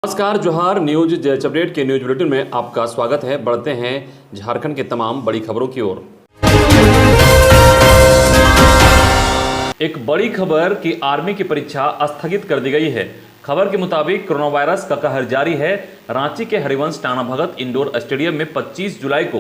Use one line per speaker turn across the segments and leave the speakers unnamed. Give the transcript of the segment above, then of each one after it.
नमस्कार, जोहार। News जैच update के न्यूज बुलेटिन में आपका स्वागत है। बढ़ते हैं झारखंड के तमाम बड़ी खबरों की ओर। एक बड़ी खबर कि आर्मी की परीक्षा स्थगित कर दी गई है। खबर के मुताबिक कोरोना वायरस का कहर जारी है। रांची के हरिवंश टाना भगत इंडोर स्टेडियम में 25 जुलाई को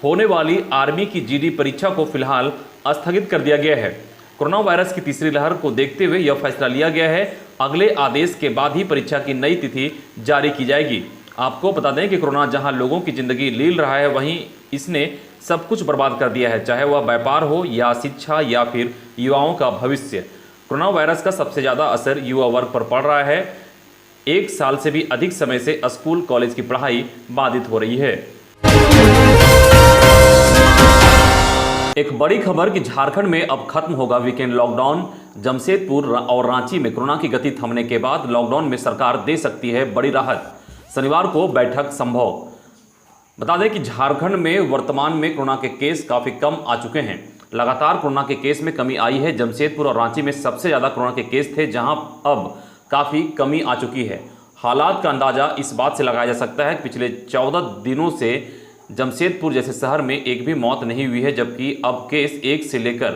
होने वाली आर्मी की जीडी परीक्षा को फिलहाल स्थगित कर दिया गया है। कोरोना वायरस की तीसरी लहर को देखते हुए यह फैसला लिया गया है। अगले आदेश के बाद ही परीक्षा की नई तिथि जारी की जाएगी। आपको बता दें कि कोरोना जहां लोगों की जिंदगी लील रहा है, वहीं इसने सब कुछ बर्बाद कर दिया है, चाहे वह व्यापार हो या शिक्षा या फिर युवाओं का भविष्य। कोरोना वायरस का सबसे ज्यादा असर युवा वर्ग पर पड़ रहा है। 1 साल से भी अधिक समय से स्कूल कॉलेज की पढ़ाई बाधित हो रही है। एक बड़ी खबर कि झारखंड में अब खत्म होगा वीकेंड लॉकडाउन। जमशेदपुर और रांची में कोरोना की गति थमने के बाद लॉकडाउन में सरकार दे सकती है बड़ी राहत। शनिवार को बैठक संभव। बता दें कि झारखंड में वर्तमान में कोरोना के केस काफी कम आ चुके हैं। लगातार कोरोना के केस में कमी आई है। जमशेदपुर और रांची में सबसे ज्यादा कोरोना के केस थे, जहां अब काफी कमी आ चुकी है। हालात का अंदाजा इस बात से लगाया जा सकता है कि पिछले 14 दिनों से जमशेदपुर जैसे शहर में एक भी मौत नहीं हुई है, जबकि अब केस 1 से लेकर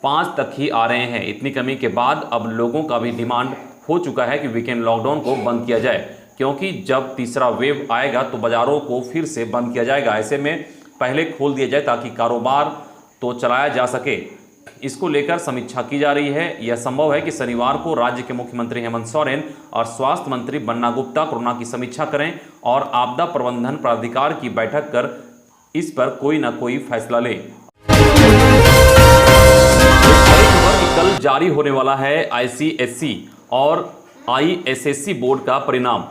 5 तक ही आ रहे हैं। इतनी कमी के बाद अब लोगों का भी डिमांड हो चुका है कि वीकेंड लॉकडाउन को बंद किया जाए, क्योंकि जब तीसरा वेव आएगा तो बाजारों को फिर से बंद किया जाएगा। ऐसे में पहले खोल दिया जाए ताकि कारोबार तो चलाया जा सके। इसको लेकर समीक्षा की जा रही है। यह संभव है कि शनिवार को राज्य के मुख्यमंत्री हेमंत सोरेन और स्वास्थ्य मंत्री बन्ना गुप्ता कोरोना की समीक्षा करें और आपदा प्रबंधन प्राधिकार की बैठक कर इस पर कोई ना कोई फैसला लें। कल जारी होने वाला है आईसीएसई और आईएसएसई बोर्ड का परिणाम।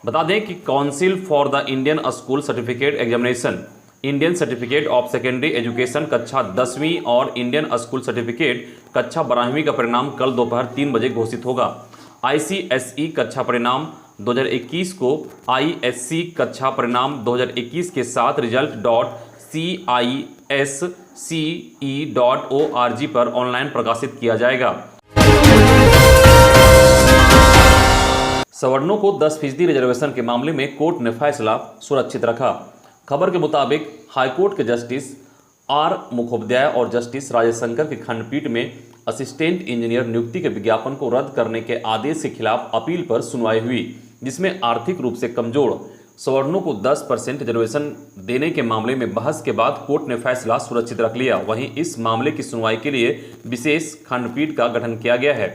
बता दें कि council for the Indian school certificate examination, Indian certificate of secondary education कक्षा 10वीं और इंडियन स्कूल सर्टिफिकेट कक्षा 12वीं का परिणाम कल दोपहर 3 बजे घोषित होगा। आईसीएसई कक्षा परिणाम 2021 को आईएससी कक्षा परिणाम 2021 के साथ result.cisce.org पर ऑनलाइन प्रकाशित किया जाएगा। सवर्णों को 10% रिजर्वेशन के मामले में कोर्ट ने फैसला सुरक्षित रखा। खबर के मुताबिक हाईकोर्ट के जस्टिस आर मुखोपाध्याय और जस्टिस राजेश शंकर की खंडपीठ में असिस्टेंट इंजीनियर नियुक्ति के विज्ञापन को रद्द करने के आदेश के खिलाफ अपील पर सुनवाई हुई, जिसमें आर्थिक रूप से कमजोर सवर्णों को 10% रिजर्वेशन देने के मामले में बहस के बाद कोर्ट ने फैसला सुरक्षित रख लिया। वहीं इस मामले की सुनवाई के लिए विशेष खंडपीठ का गठन किया गया है।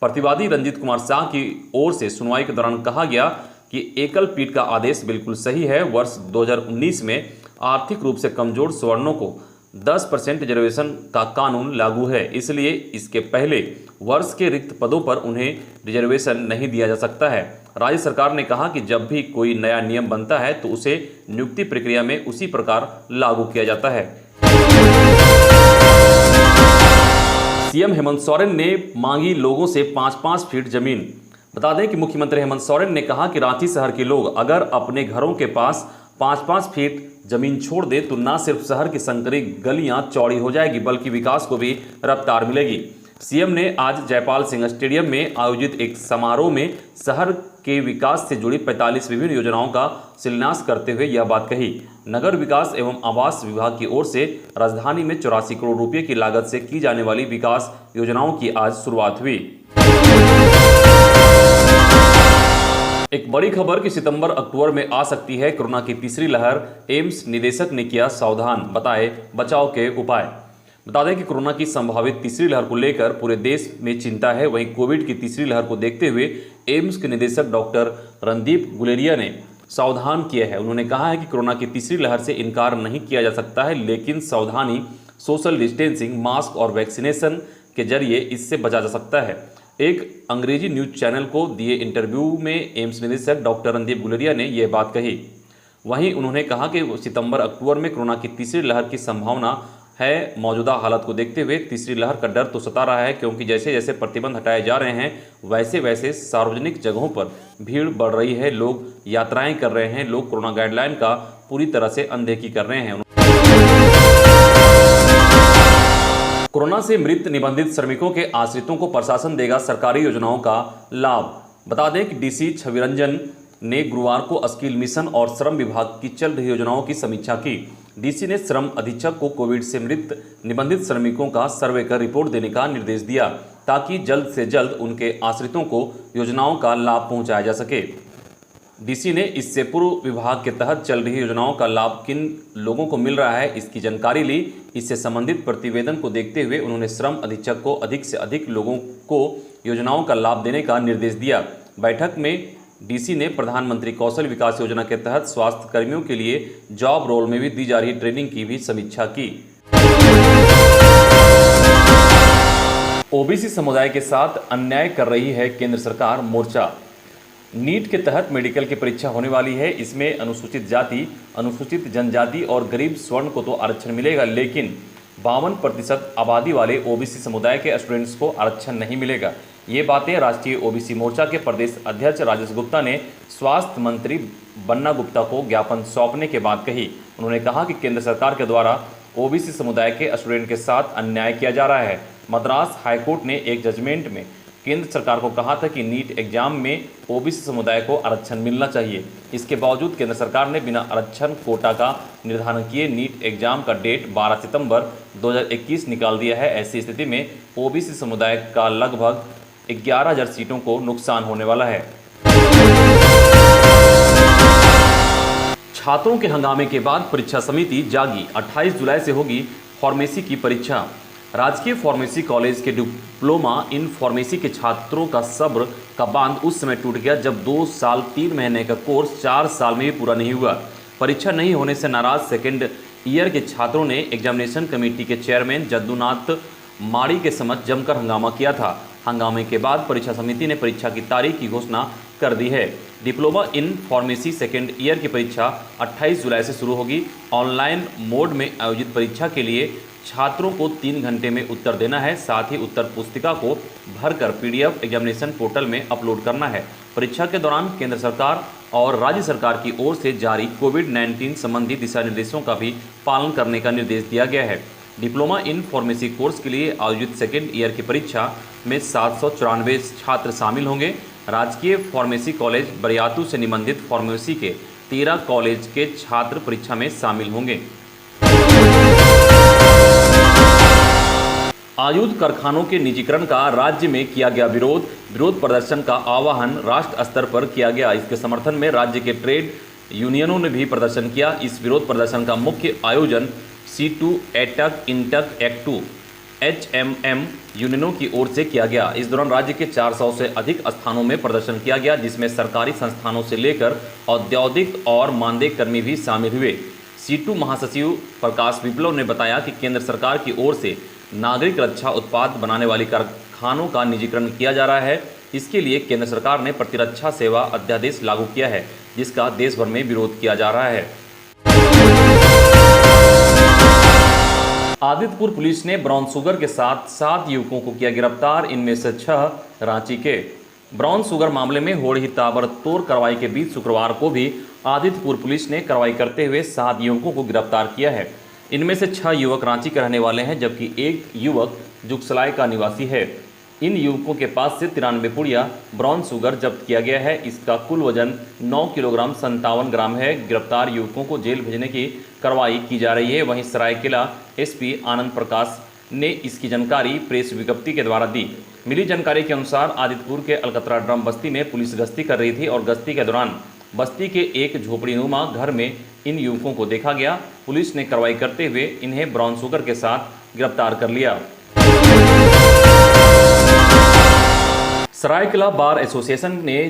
प्रतिवादी रंजीत कुमार शाह की ओर से सुनवाई के दौरान कहा गया कि एकल पीठ का आदेश बिल्कुल सही है। वर्ष 2019 में आर्थिक रूप से कमजोर सवर्णों को 10% रिजर्वेशन का कानून लागू है, इसलिए इसके पहले वर्ष के रिक्त पदों पर उन्हें रिजर्वेशन नहीं दिया जा सकता है। राज्य सरकार ने कहा कि जब भी कोई नया नियम बनता है तो उसे नियुक्ति प्रक्रिया में उसी प्रकार लागू किया जाता है। सीएम हेमंत सोरेन ने मांगी लोगों से 5-5 फीट जमीन। बता दें कि मुख्यमंत्री हेमंत सोरेन ने कहा कि रांची शहर के लोग अगर अपने घरों के पास 5-5 फीट जमीन छोड़ दे तो न सिर्फ शहर की संकरी गलियां चौड़ी हो जाएगी, बल्कि विकास को भी रफ्तार मिलेगी। सीएम ने आज जयपाल सिंह स्टेडियम में आयोजित एक समारोह में शहर के विकास से जुड़ी 45 विभिन्न योजनाओं का शिलान्यास करते हुए यह बात कही। नगर विकास एवं आवास विभाग की ओर से राजधानी में 84 करोड़ रुपए की लागत से की जाने वाली विकास योजनाओं की आज शुरुआत हुई। एक बड़ी खबर कि सितंबर अक्टूबर में आ सकती है कोरोना की तीसरी लहर। एम्स निदेशक ने किया सावधान, बताए बचाव के उपाय। बता दें कि कोरोना की संभावित तीसरी लहर को लेकर पूरे देश में चिंता है। वहीं कोविड की तीसरी लहर को देखते हुए एम्स के निदेशक डॉक्टर रणदीप गुलेरिया ने सावधान किया है। उन्होंने कहा है कि कोरोना की तीसरी लहर से इनकार नहीं किया जा सकता है, लेकिन सावधानी, सोशल डिस्टेंसिंग, मास्क और वैक्सीनेशन के जरिए इससे बचा जा सकता है। एक अंग्रेजी न्यूज चैनल को दिए इंटरव्यू में एम्स निदेशक डॉक्टर रणदीप गुलेरिया ने यह बात कही। वहीं उन्होंने कहा कि सितंबर अक्टूबर में कोरोना की तीसरी लहर की संभावना है। मौजूदा हालत को देखते हुए तीसरी लहर का डर तो सता रहा है, क्योंकि जैसे जैसे प्रतिबंध हटाए जा रहे हैं वैसे वैसे सार्वजनिक जगहों पर भीड़ बढ़ रही है, लोग यात्राएं कर रहे हैं, लोग कोरोना गाइडलाइन का पूरी तरह से अनदेखी कर रहे हैं। कोरोना से मृत निबंधित श्रमिकों के आश्रितों को प्रशासन देगा सरकारी योजनाओं का लाभ। बता दें कि डीसी छवि रंजन ने गुरुवार को स्किल मिशन और श्रम विभाग की चल रही योजनाओं की समीक्षा की। डीसी ने श्रम अधीक्षक को कोविड से मृत निबंधित श्रमिकों का सर्वे कर रिपोर्ट देने का निर्देश दिया ताकि जल्द से जल्द उनके आश्रितों को योजनाओं का लाभ पहुंचाया जा सके। डीसी ने इससे पूर्व विभाग के तहत चल रही योजनाओं का लाभ किन लोगों को मिल रहा है इसकी जानकारी ली। इससे संबंधित प्रतिवेदन को देखते हुए उन्होंने श्रम अधीक्षक को अधिक से अधिक लोगों को योजनाओं का लाभ देने का निर्देश दिया। बैठक में डीसी ने प्रधानमंत्री कौशल विकास योजना के तहत स्वास्थ्य कर्मियों के लिए जॉब रोल में भी दी जा रही ट्रेनिंग की भी समीक्षा की। ओबीसी समुदाय के साथ अन्याय कर रही है केंद्र सरकार, मोर्चा। नीट के तहत मेडिकल की परीक्षा होने वाली है। इसमें अनुसूचित जाति, अनुसूचित जनजाति और गरीब स्वर्ण को तो आरक्षण मिलेगा, लेकिन 52% आबादी वाले ओबीसी समुदाय के स्टूडेंट्स को आरक्षण नहीं मिलेगा। ये बातें राष्ट्रीय ओबीसी मोर्चा के प्रदेश अध्यक्ष राजेश गुप्ता ने स्वास्थ्य मंत्री बन्ना गुप्ता को ज्ञापन सौंपने के बाद कही। उन्होंने कहा कि केंद्र सरकार के द्वारा ओबीसी समुदाय के स्टूडेंट के साथ अन्याय किया जा रहा है। मद्रास हाईकोर्ट ने एक जजमेंट में केंद्र सरकार को कहा था कि नीट एग्जाम में ओबीसी समुदाय को आरक्षण मिलना चाहिए। इसके बावजूद केंद्र सरकार ने बिना आरक्षण कोटा का निर्धारण किए नीट एग्जाम का डेट 12 सितंबर 2021 निकाल दिया है। ऐसी स्थिति में ओबीसी समुदाय का लगभग 11,000 सीटों को नुकसान होने वाला है। छात्रों के हंगामे के बाद परीक्षा समिति जागी। 28 जुलाई से होगी फार्मेसी की परीक्षा। राजकीय फार्मेसी कॉलेज के डिप्लोमा इन फार्मेसी के छात्रों का सब्र का बांध उस समय टूट गया जब 2 साल 3 महीने का कोर्स 4 साल में भी पूरा नहीं हुआ। परीक्षा नहीं होने से नाराज सेकेंड ईयर के छात्रों ने एग्जामिनेशन कमेटी के चेयरमैन जद्दूनाथ माड़ी के समक्ष जमकर हंगामा किया था। हंगामे के बाद परीक्षा समिति ने परीक्षा की तारीख की घोषणा कर दी है। Diploma in pharmacy second year की परीक्षा 28 जुलाई से शुरू होगी। ऑनलाइन मोड में आयोजित परीक्षा के लिए छात्रों को 3 घंटे में उत्तर देना है। साथ ही उत्तर पुस्तिका को भरकर पीडीएफ एग्जामिनेशन पोर्टल में अपलोड करना है। परीक्षा के दौरान केंद्र सरकार और राज्य सरकार की ओर से जारी कोविड-19 संबंधी दिशा निर्देशों का भी पालन करने का निर्देश दिया गया है। डिप्लोमा इन फार्मेसी कोर्स के लिए आयोजित सेकेंड ईयर की परीक्षा में 794 छात्र शामिल होंगे। राजकीय फार्मेसी कॉलेज बरियातू से निबंधित फार्मेसी के 13 कॉलेज के छात्र परीक्षा में शामिल होंगे। आयुध कारखानों के निजीकरण का राज्य में किया गया विरोध प्रदर्शन का आह्वान राष्ट्र स्तर पर किया गया। इसके समर्थन में राज्य के ट्रेड यूनियनों ने भी प्रदर्शन किया। इस विरोध प्रदर्शन का मुख्य आयोजन C2 एटक इंटक एक्टू HMM यूनियनों की ओर से किया गया। इस दौरान राज्य के 400 से अधिक स्थानों में प्रदर्शन किया गया, जिसमें सरकारी संस्थानों से लेकर औद्योगिक और मानदेय कर्मी भी शामिल हुए। C2 महासचिव प्रकाश विप्लव ने बताया कि केंद्र सरकार की ओर से नागरिक रक्षा उत्पाद बनाने वाली कारखानों का निजीकरण किया जा रहा है। इसके लिए केंद्र सरकार ने प्रतिरक्षा सेवा अध्यादेश लागू किया है, जिसका देश भर में विरोध किया जा रहा है। आदित्यपुर पुलिस ने ब्राउन शुगर के साथ 7 युवकों को किया गिरफ्तार। इनमें से 6 रांची के। ब्राउन शुगर मामले में हो रही ताबड़तोड़ कार्रवाई के बीच शुक्रवार को भी आदित्यपुर पुलिस ने कार्रवाई करते हुए 7 युवकों को गिरफ्तार किया है। इनमें से 6 युवक रांची के रहने वाले हैं, जबकि 1 युवक जुगसलाई का निवासी है। इन युवकों के पास से 93 पुड़िया ब्राउन शुगर जब्त किया गया है। इसका कुल वजन 9 किलोग्राम 57 ग्राम है। गिरफ्तार युवकों को जेल भेजने की कार्रवाई की जा रही है। वहीं सरायकेला SP आनंद प्रकाश ने इसकी जानकारी प्रेस विज्ञप्ति के द्वारा दी। मिली जानकारी के अनुसार आदित्यपुर के अलकतरा ड्रम बस्ती में पुलिस गश्ती कर रही थी और गश्ती के दौरान बस्ती के एक झोपड़ीनुमा घर में इन युवकों को देखा गया। पुलिस ने कार्रवाई करते हुए इन्हें ब्राउन शुगर के साथ गिरफ्तार कर लिया। सरायकेला बार एसोसिएशन ने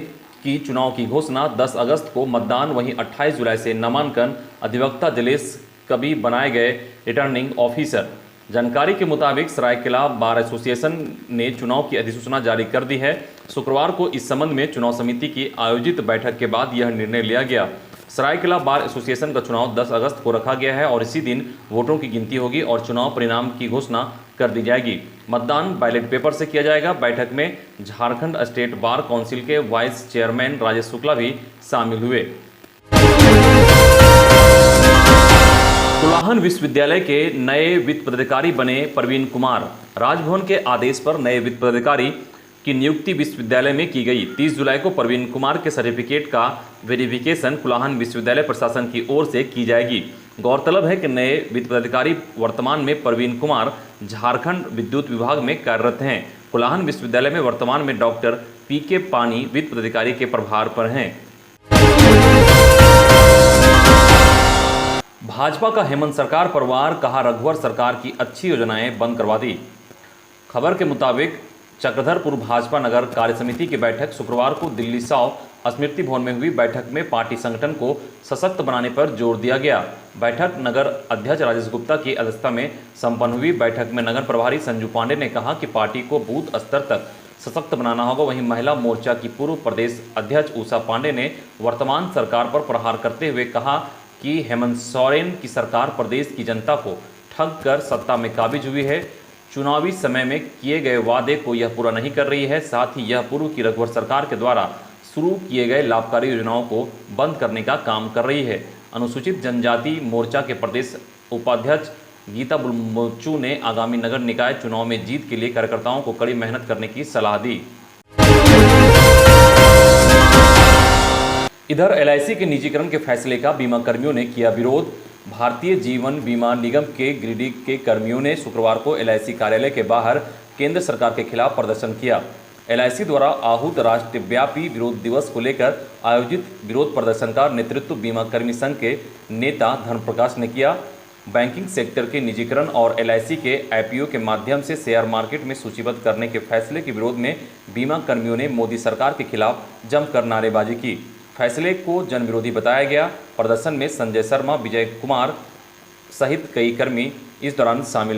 की चुनाव की घोषणा। 10 अगस्त को मतदान, वहीं 28 जुलाई से नामांकन। अधिवक्ता दिलेश कभी बनाए गए रिटर्निंग ऑफिसर। जानकारी के मुताबिक सरायकेला बार एसोसिएशन ने चुनाव की अधिसूचना जारी कर दी है। शुक्रवार को इस संबंध में चुनाव समिति की आयोजित बैठक के बाद यह निर्णय लिया गया। सरायकेला बार एसोसिएशन का चुनाव 10 अगस्त को रखा गया है और इसी दिन वोटों की गिनती होगी और चुनाव परिणाम की घोषणा कर दी जाएगी। मतदान बैलेट पेपर से किया जाएगा। बैठक में झारखंड स्टेट बार काउंसिल के वाइस चेयरमैन राजेश शुक्ला भी शामिल हुए। तुलाहन विश्वविद्यालय के नए वित्त पदाधिकारी बने प्रवीण कुमार। राजभवन के आदेश पर नए वित्त पदाधिकारी की नियुक्ति विश्वविद्यालय में की गई। 30 जुलाई को प्रवीण कुमार के सर्टिफिकेट का वेरिफिकेशन कुलाहन विश्वविद्यालय प्रशासन की ओर से की जाएगी। गौरतलब है कि नए वित्त पदाधिकारी वर्तमान में प्रवीण कुमार झारखंड विद्युत विभाग में कार्यरत हैं। कुलाहन विश्वविद्यालय में वर्तमान में डॉक्टर पीके पानी वित्त पदाधिकारी के प्रभार पर हैं। भाजपा का हेमंत सरकार पर वार, कहा रघुवर सरकार की अच्छी योजनाएं बंद करवा दी। खबर के मुताबिक चक्रधरपुर भाजपा नगर कार्य समिति की बैठक शुक्रवार को दिल्ली 100 स्मृति भवन में हुई। बैठक में पार्टी संगठन को सशक्त बनाने पर जोर दिया गया। बैठक नगर अध्यक्ष राजेश गुप्ता की अध्यक्षता में संपन्न हुई। बैठक में नगर प्रभारी संजू पांडे ने कहा कि पार्टी को बूथ स्तर तक सशक्त बनाना होगा। वहीं महिला मोर्चा की पूर्व प्रदेश अध्यक्ष उषा पांडे ने वर्तमान सरकार पर प्रहार करते हुए कहा कि हेमंत सोरेन की सरकार प्रदेश की जनता को ठग कर सत्ता में काबिज हुई है। चुनावी समय में किए गए वादे को यह पूरा नहीं कर रही है। साथ ही यह पूर्व की रघुवर सरकार के द्वारा शुरू किए गए लाभकारी योजनाओं को बंद करने का काम कर रही है। अनुसूचित जनजाति मोर्चा के प्रदेश उपाध्यक्ष गीता बुलमोचू ने आगामी नगर निकाय चुनाव में जीत के लिए कार्यकर्ताओं को कड़ी मेहनत करने की सलाह दी। इधर एलआईसी के निजीकरण के फैसले का बीमा कर्मियों ने किया विरोध। भारतीय जीवन बीमा निगम के गिरिडीह के कर्मियों ने शुक्रवार को एलआईसी कार्यालय के बाहर केंद्र सरकार के खिलाफ प्रदर्शन किया। एलआईसी द्वारा आहूत राष्ट्रव्यापी विरोध दिवस को लेकर आयोजित विरोध प्रदर्शन का नेतृत्व बीमा कर्मी संघ के नेता धर्मप्रकाश ने किया। बैंकिंग सेक्टर के निजीकरण और एलआईसी के आईपीओ के माध्यम से शेयर मार्केट में सूचीबद्ध करने के फैसले के विरोध में बीमा कर्मियों ने मोदी सरकार के खिलाफ जमकर नारेबाजी की। फैसले को जनविरोधी बताया गया। प्रदर्शन में संजय शर्मा, विजय कुमार सहित कई कर्मी इस दौरान शामिल थे।